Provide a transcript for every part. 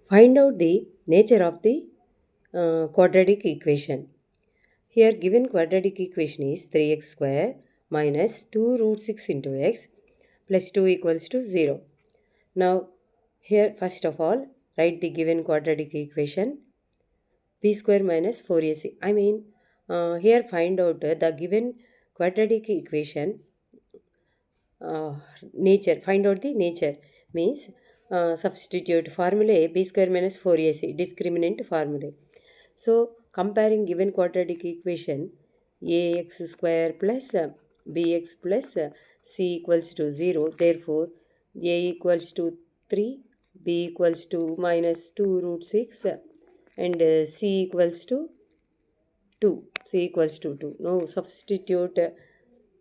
Find out the nature of the quadratic equation. Here given quadratic equation is 3x square minus 2 root 6 into x plus 2 equals to 0. Now here first of all write the given quadratic equation b square minus 4ac. Here find out the given quadratic equation nature. Find out the nature means substitute formula b square minus 4ac discriminant formula. So comparing given quadratic equation ax square plus bx plus c equals to 0. Therefore a equals to 3, b equals to minus 2 root 6 and c equals to 2. C equals to 2. Now substitute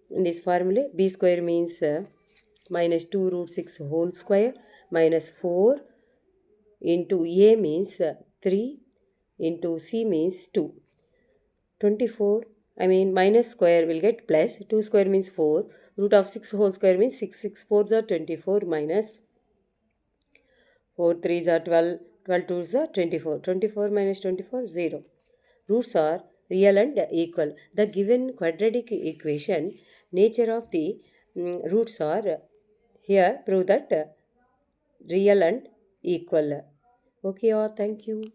in this formula b square means minus 2 root 6 whole square minus 4 into a means 3 into c means 2. 24 minus square will get plus 2 square means 4 root of 6 whole square means 6. 6 4s are 24 minus 4 3s are 12, 12 2s are 24. 24 minus 24 0. Roots are real and equal. The given quadratic equation nature of the roots are here prove that real and equal. Okay, thank you.